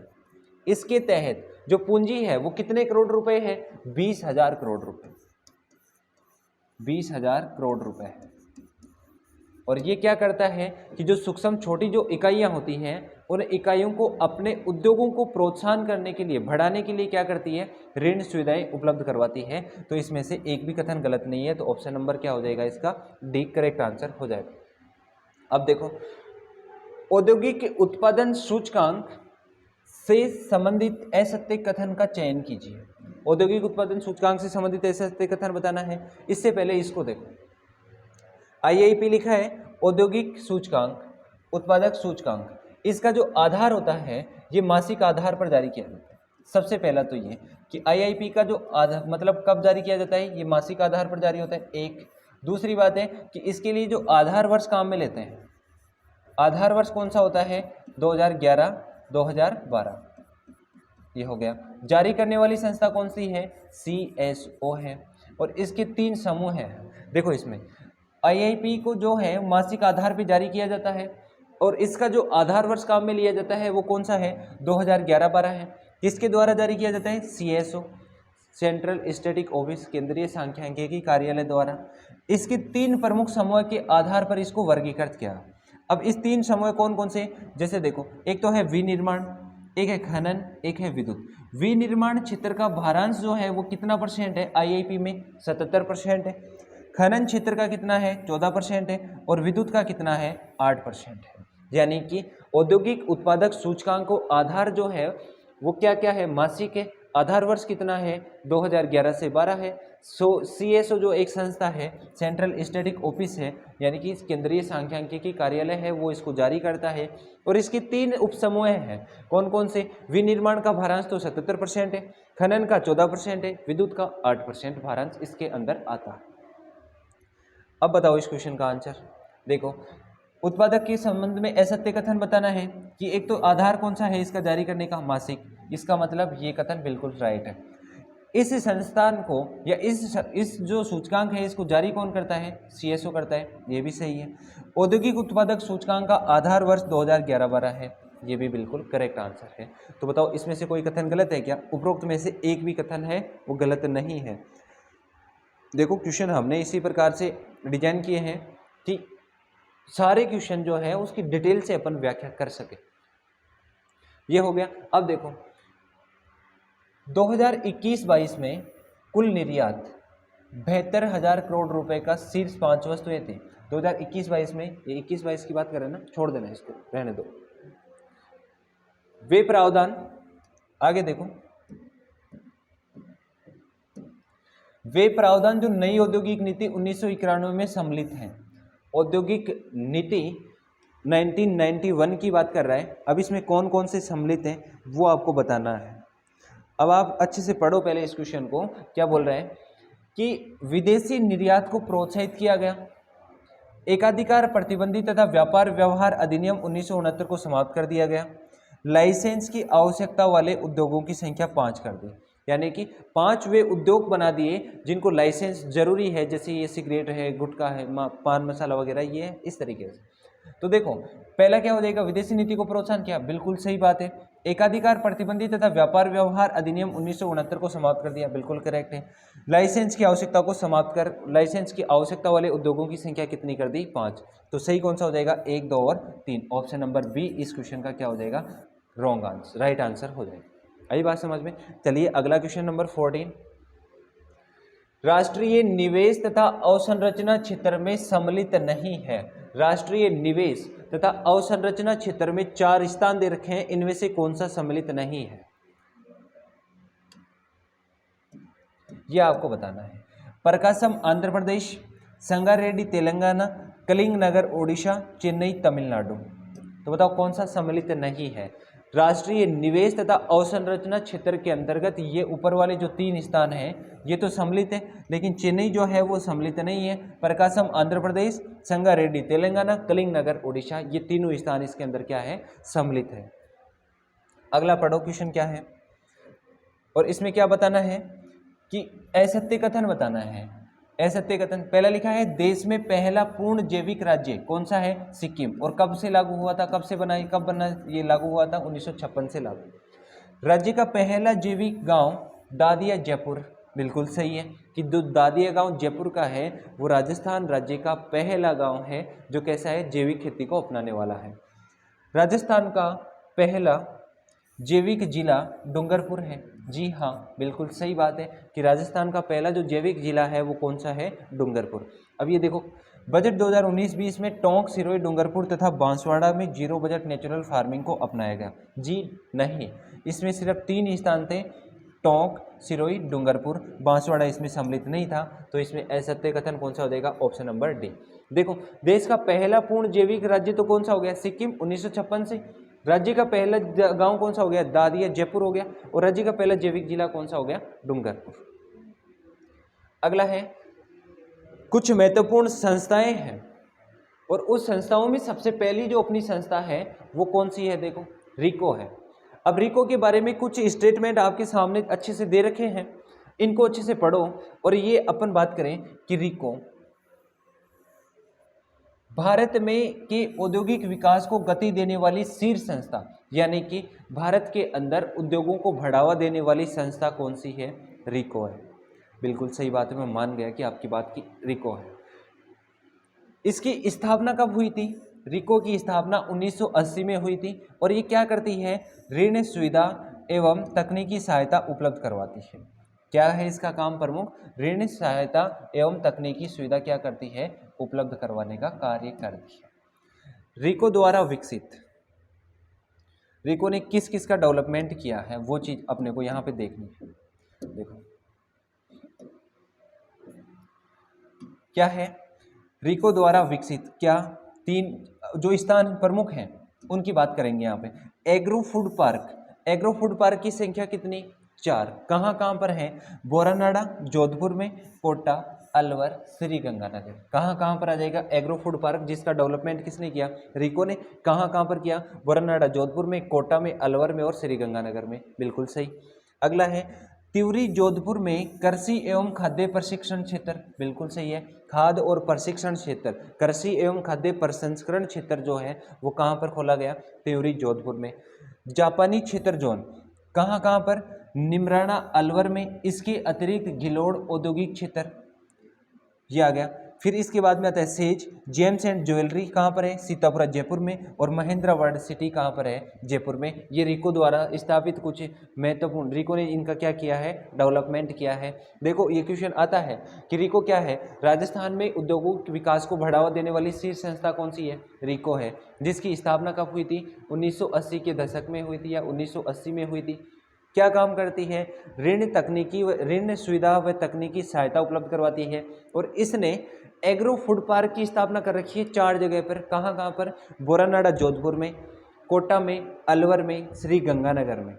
इसके तहत जो पूंजी है वो कितने करोड़ रुपए है? 20,000 करोड़ रुपए, 20,000 करोड़ रुपए है। और ये क्या करता है कि जो सूक्ष्म छोटी जो इकाइयां होती हैं उन इकाइयों को अपने उद्योगों को प्रोत्साहन करने के लिए, बढ़ाने के लिए क्या करती है? ऋण सुविधाएं उपलब्ध करवाती है। तो इसमें से एक भी कथन गलत नहीं है। तो ऑप्शन नंबर क्या हो जाएगा इसका? डी करेक्ट आंसर हो जाएगा। अब देखो, औद्योगिक उत्पादन सूचकांक से संबंधित असत्य कथन का चयन कीजिए। औद्योगिक उत्पादन सूचकांक से संबंधित असत्य कथन बताना है। इससे पहले इसको देखो, आईआईपी लिखा है औद्योगिक सूचकांक, उत्पादक सूचकांक। इसका जो आधार होता है ये मासिक आधार पर जारी किया जाता है। सबसे पहला तो ये कि आईआईपी का जो आधार मतलब कब जारी किया जाता है, ये मासिक आधार पर जारी होता है एक। दूसरी बात है कि इसके लिए जो आधार वर्ष काम में लेते हैं, आधार वर्ष कौन सा होता है, 2011 2012, ये हो गया। जारी करने वाली संस्था कौन सी है, CSO है। और इसके 3 समूह हैं। देखो इसमें आईआईपी को जो है मासिक आधार पे जारी किया जाता है और इसका जो आधार वर्ष काम में लिया जाता है वो कौन सा है, 2011-12 है। किसके द्वारा जारी किया जाता है, CSO, सेंट्रल स्टैटिक ऑफिस, केंद्रीय सांख्यिकी कार्यालय द्वारा। इसके 3 प्रमुख समूह के आधार पर इसको वर्गीकृत किया। अब इस 3 समूह कौन कौन से, जैसे देखो एक तो है विनिर्माण, एक है खनन, एक है विद्युत। विनिर्माण क्षेत्र का भारांश जो है वो कितना परसेंट है, आईआईपी में 77% है। खनन क्षेत्र का कितना है, 14% है। और विद्युत का कितना है, 8% है। यानी कि औद्योगिक उत्पादक सूचकांक को आधार जो है वो क्या क्या है, मासिक है। आधार वर्ष कितना है, 2011 से 12 है। CSO जो एक संस्था है, सेंट्रल स्टैटिक ऑफिस है, यानी कि केंद्रीय सांख्यिकी कार्यालय है, वो इसको जारी करता है। और इसके 3 उपसमूह हैं, कौन कौन से, विनिर्माण का भारांश तो 77% है, खनन का 14% है, विद्युत का 8% भारांश इसके अंदर आता है। अब बताओ इस क्वेश्चन का आंसर। देखो उत्पादक के संबंध में असत्य कथन बताना है कि एक तो आधार कौन सा है इसका जारी करने का, मासिक। इसका मतलब ये कथन बिल्कुल राइट है। इस संस्थान को या इस जो सूचकांक है इसको जारी कौन करता है, CSO करता है, ये भी सही है। औद्योगिक उत्पादक सूचकांक का आधार वर्ष 2011-12 है, ये भी बिल्कुल करेक्ट आंसर है। तो बताओ इसमें से कोई कथन गलत है क्या, उपरोक्त में से एक भी कथन है वो गलत नहीं है। देखो क्वेश्चन हमने इसी प्रकार से डिजाइन किए हैं कि सारे क्वेश्चन जो है उसकी डिटेल से अपन व्याख्या कर सके। ये हो गया। अब देखो 2021-22 में कुल निर्यात 72,000 करोड़ रुपए का शीर्ष 5 वस्तुएं थी। 2021-22 में, ये 21-22 की बात कर रहे हैं ना, छोड़ देना इसको, रहने दो। वे प्रावधान, आगे देखो, वे प्रावधान जो नई औद्योगिक नीति 1991 में सम्मिलित हैं। औद्योगिक नीति 1991 की बात कर रहा है। अब इसमें कौन कौन से सम्मिलित हैं वो आपको बताना है। अब आप अच्छे से पढ़ो पहले इस क्वेश्चन को। क्या बोल रहे हैं कि विदेशी निर्यात को प्रोत्साहित किया गया, एकाधिकार प्रतिबंधी तथा व्यापार व्यवहार अधिनियम 1969 को समाप्त कर दिया गया, लाइसेंस की आवश्यकता वाले उद्योगों की संख्या 5 कर दी, यानी कि 5 वे उद्योग बना दिए जिनको लाइसेंस जरूरी है, जैसे ये सिगरेट है, गुटखा है, पान मसाला वगैरह, ये है इस तरीके से। तो देखो पहला क्या हो जाएगा, विदेशी नीति को प्रोत्साहन किया, बिल्कुल सही बात है। एकाधिकार प्रतिबंधी तथा व्यापार व्यवहार अधिनियम 1969 को समाप्त कर दिया, बिल्कुल करेक्ट है। लाइसेंस की आवश्यकता को समाप्त कर लाइसेंस की आवश्यकता वाले उद्योगों की संख्या कितनी कर दी, 5। तो सही कौन सा हो जाएगा, 1, 2 और 3। ऑप्शन नंबर बी इस क्वेश्चन का क्या हो जाएगा, रॉन्ग आंसर, राइट आंसर हो जाएगा। आई बात समझ में। चलिए अगला क्वेश्चन नंबर 14, राष्ट्रीय निवेश तथा अवसंरचना क्षेत्र में सम्मिलित नहीं है। राष्ट्रीय निवेश तथा अवसंरचना क्षेत्र में 4 स्थान दे रखे हैं, इनमें से कौन सा सम्मिलित नहीं है, यह आपको बताना है। प्रकाशम आंध्र प्रदेश, संगारेड्डी तेलंगाना, कलिंगनगर ओडिशा, चेन्नई तमिलनाडु। तो बताओ कौन सा सम्मिलित नहीं है। राष्ट्रीय निवेश तथा अवसंरचना क्षेत्र के अंतर्गत ये ऊपर वाले जो 3 स्थान हैं ये तो सम्मिलित है, लेकिन चेन्नई जो है वो सम्मिलित नहीं है। प्रकाशम आंध्र प्रदेश, संगारेड्डी तेलंगाना, कलिंगनगर ओडिशा, ये तीनों स्थान इसके अंदर क्या है, सम्मिलित है। अगला पढ़ो क्वेश्चन क्या है, और इसमें क्या बताना है कि असत्य कथन बताना है। असत्य कथन पहला लिखा है, देश में पहला पूर्ण जैविक राज्य कौन सा है, सिक्किम। और कब से लागू हुआ था, कब से बना, कब बना, ये लागू हुआ था 1956 से लागू। राज्य का पहला जैविक गांव दादिया जयपुर, बिल्कुल सही है कि जो दादिया गांव जयपुर का है वो राजस्थान राज्य का पहला गांव है जो कैसा है, जैविक खेती को अपनाने वाला है। राजस्थान का पहला जैविक जिला डूंगरपुर है। जी हाँ, बिल्कुल सही बात है कि राजस्थान का पहला जो जैविक जिला है वो कौन सा है, डूंगरपुर। अब ये देखो बजट 2019-20 में टोंक, सिरोही, डूंगरपुर तथा बांसवाड़ा में जीरो बजट नेचुरल फार्मिंग को अपनाया गया। जी नहीं, इसमें सिर्फ 3 स्थान थे, टोंक, सिरोही, डूंगरपुर, बांसवाड़ा इसमें सम्मिलित नहीं था। तो इसमें असत्य कथन कौन सा हो जाएगा, ऑप्शन नंबर डी। देखो देश का पहला पूर्ण जैविक राज्य तो कौन सा हो गया, सिक्किम 1956 से। राज्य का पहला गांव कौन सा हो गया? दादिया जयपुर हो गया। और राज्य का पहला जैविक जिला कौन सा हो गया? डूंगरपुर। अगला है कुछ महत्वपूर्ण संस्थाएं हैं और उस संस्थाओं में सबसे पहली जो अपनी संस्था है वो कौन सी है? देखो रिको है। अब रिको के बारे में कुछ स्टेटमेंट आपके सामने अच्छे से दे रखे हैं, इनको अच्छे से पढ़ो। और ये अपन बात करें कि रिको भारत में के औद्योगिक विकास को गति देने वाली शीर्ष संस्था, यानी कि भारत के अंदर उद्योगों को बढ़ावा देने वाली संस्था कौन सी है? रिको है। बिल्कुल सही बात है, मैं मान गया कि आपकी बात की रिको है। इसकी स्थापना कब हुई थी? रिको की स्थापना 1980 में हुई थी। और ये क्या करती है? ऋण सुविधा एवं तकनीकी सहायता उपलब्ध करवाती है। क्या है इसका काम प्रमुख? ऋण सहायता एवं तकनीकी सुविधा क्या करती है? उपलब्ध करवाने का कार्य करती है। रिको द्वारा विकसित, रिको ने किस किस का डेवलपमेंट किया है वो चीज अपने को यहाँ पे देखनी है। देखो क्या है रिको द्वारा विकसित, क्या तीन जो स्थान प्रमुख हैं उनकी बात करेंगे यहाँ पे। Agro food park, agro food park की संख्या कितनी? 4। कहाँ कहाँ पर है? बोरानाड़ा जोधपुर में, कोटा, अलवर, श्री गंगानगर। कहाँ कहाँ पर आ जाएगा एग्रो फूड पार्क, जिसका डेवलपमेंट किसने किया? रिको ने। कहाँ कहाँ पर किया? बोरानाड़ा जोधपुर में, कोटा में, अलवर में और श्री गंगानगर में। बिल्कुल सही। अगला है तिवरी जोधपुर में कृषि एवं खाद्य प्रशिक्षण क्षेत्र। बिल्कुल सही है। खाद्य और प्रशिक्षण क्षेत्र, कृषि एवं खाद्य प्रसंस्करण क्षेत्र जो है वो कहाँ पर खोला गया? तिवरी जोधपुर में। जापानी क्षेत्र जोन कहाँ कहाँ पर? निमराना अलवर में। इसके अतिरिक्त घिलोड़ औद्योगिक क्षेत्र ये आ गया। फिर इसके बाद में आता है सेज जेम्स एंड ज्वेलरी, कहाँ पर है? सीतापुरा जयपुर में। और महिंद्रा वर्ल्ड सिटी कहाँ पर है? जयपुर में। ये रिको द्वारा स्थापित कुछ महत्वपूर्ण, रिको ने इनका क्या किया है? डेवलपमेंट किया है। देखो ये क्वेश्चन आता है कि रिको क्या है? राजस्थान में उद्योगों के विकास को बढ़ावा देने वाली शीर्ष संस्था कौन सी है? रिको है। जिसकी स्थापना कब हुई थी? 1980 के दशक में हुई थी या 1980 में हुई थी। क्या काम करती है? ऋण सुविधा व तकनीकी सहायता उपलब्ध करवाती है। और इसने एग्रो फूड पार्क की स्थापना कर रखी है 4 जगह पर। कहाँ कहाँ पर? बोरानाड़ा जोधपुर में, कोटा में, अलवर में, श्री गंगानगर में।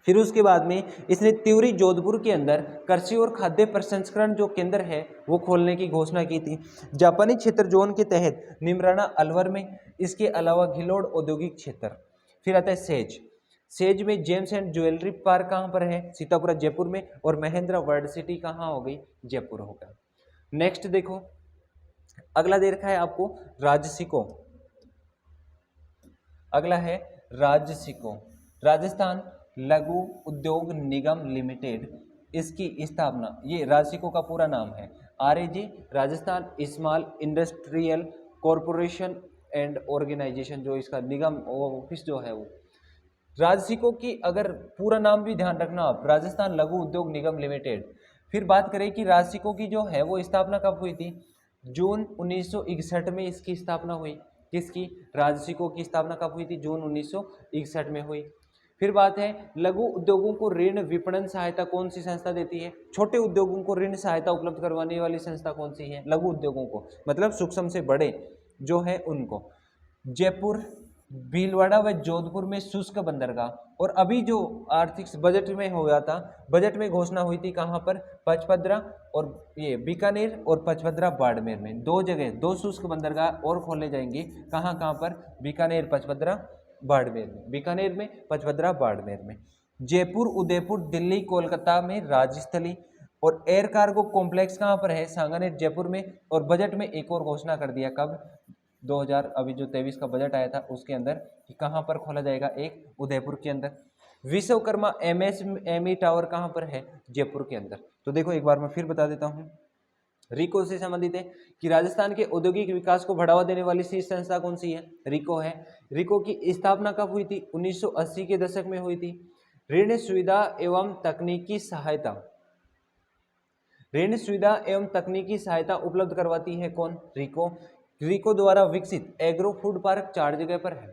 फिर उसके बाद में इसने तिवरी जोधपुर के अंदर कृषि और खाद्य प्रसंस्करण जो केंद्र है वो खोलने की घोषणा की थी। जापानी क्षेत्र जोन के तहत निमराना अलवर में, इसके अलावा घिलोड़ औद्योगिक क्षेत्र। फिर आता है सेज, सेज में जेम्स एंड ज्वेलरी पार्क कहाँ पर है? सीतापुरा जयपुर में। और महिंद्रा वर्ल्ड सिटी कहाँ हो गई? जयपुर होगा। नेक्स्ट देखो अगला दे रखा है आपको राजसिको। अगला है राजसिको, राजस्थान लघु उद्योग निगम लिमिटेड, इसकी स्थापना, ये राजसिको का पूरा नाम है RAG, Rajasthan small industrial corporation and organisation, जो इसका निगम ऑफिस जो है वो। राजसिको की अगर पूरा नाम भी ध्यान रखना आप, राजस्थान लघु उद्योग निगम लिमिटेड। फिर बात करें कि राजसिको की जो है वो स्थापना कब हुई थी? जून 1961 में इसकी स्थापना हुई। किसकी? राजसिको की स्थापना कब हुई थी? जून 1961 में हुई। फिर बात है लघु उद्योगों को ऋण विपणन सहायता कौन सी संस्था देती है? छोटे उद्योगों को ऋण सहायता उपलब्ध करवाने वाली संस्था कौन सी है? लघु उद्योगों को, मतलब सूक्ष्म से बड़े जो है उनको। जयपुर, भीलवाड़ा व जोधपुर में शुष्क बंदरगाह। और अभी जो आर्थिक बजट में हो गया था, बजट में घोषणा हुई थी कहाँ पर? पचपदरा और ये बीकानेर और पचपदरा बाड़मेर में। 2 जगह 2 शुष्क बंदरगाह और खोले जाएंगे। कहाँ कहाँ पर? बीकानेर, पचपदरा, बाड़मेर में। बीकानेर में, पचपदरा, बाड़मेर में। जयपुर, उदयपुर, दिल्ली, कोलकाता में राजस्थली। और एयर कार्गो कॉम्प्लेक्स कहाँ पर है? सांगानेर, जयपुर में। और बजट में एक और घोषणा कर दिया, कब? 2000 अभी जो 23 का बजट आया था उसके अंदर, कि कहाँ पर खोला जाएगा? एक उदयपुर के अंदर। विश्वकर्मा MSME टावर कहाँ पर है? जयपुर के अंदर। तो देखो एक बार मैं फिर बता देता हूँ, रिको से संबंधित है कि राजस्थान के औद्योगिक विकास को बढ़ावा देने वाली शीर्ष संस्था कौन सी है? रिको है। रिको की स्थापना कब हुई थी? 1980 के दशक में हुई थी। ऋण सुविधा एवं तकनीकी सहायता, ऋण सुविधा एवं तकनीकी सहायता उपलब्ध करवाती है कौन? रिको। रिको द्वारा विकसित एग्रो फूड पार्क 4 जगह पर है।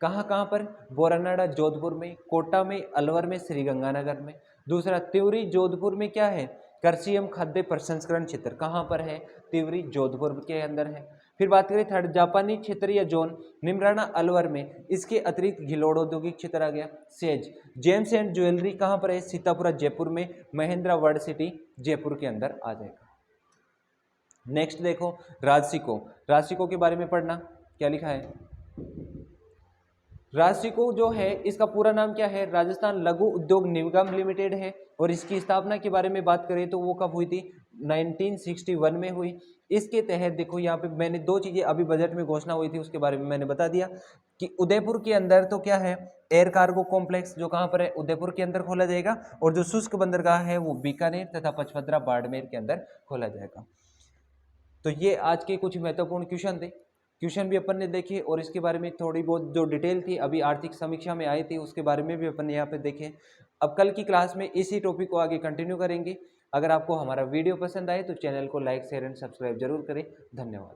कहाँ कहाँ पर? बोरानाड़ा जोधपुर में, कोटा में, अलवर में, श्री गंगानगर में। दूसरा तिवरी जोधपुर में क्या है? कृषि एवं खाद्य प्रसंस्करण क्षेत्र। कहाँ पर है? तिवरी जोधपुर के अंदर है। फिर बात करें थर्ड, जापानी क्षेत्र या जोन निमराना अलवर में, इसके अतिरिक्त घिलोड़ औद्योगिक क्षेत्र आ गया। सेज, जेम्स एंड ज्वेलरी कहाँ पर है, सीतापुरा जयपुर में, महेंद्रा वर्ल्ड सिटी जयपुर के अंदर आ जाएगा। नेक्स्ट देखो राजसिको, राजसिको के बारे में पढ़ना, क्या लिखा है। राजसिको जो है इसका पूरा नाम क्या है, राजस्थान लघु उद्योग निगम लिमिटेड है, और इसकी स्थापना के बारे में बात करें तो वो कब हुई थी, 1961 में हुई। इसके तहत देखो यहाँ पे मैंने दो चीजें अभी बजट में घोषणा हुई थी उसके बारे में मैंने बता दिया कि उदयपुर के अंदर तो क्या है, एयर कार्गो कॉम्प्लेक्स जो कहाँ पर है, उदयपुर के अंदर खोला जाएगा, और जो शुष्क बंदरगाह है वो बीकानेर तथा पचपदरा बाड़मेर के अंदर खोला जाएगा। तो ये आज के कुछ महत्वपूर्ण क्वेश्चन थे, क्वेश्चन भी अपन ने देखे, और इसके बारे में थोड़ी बहुत जो डिटेल थी अभी आर्थिक समीक्षा में आई थी उसके बारे में भी अपन यहाँ पे देखे। अब कल की क्लास में इसी टॉपिक को आगे कंटिन्यू करेंगे। अगर आपको हमारा वीडियो पसंद आए तो चैनल को लाइक शेयर एंड सब्सक्राइब जरूर करें। धन्यवाद।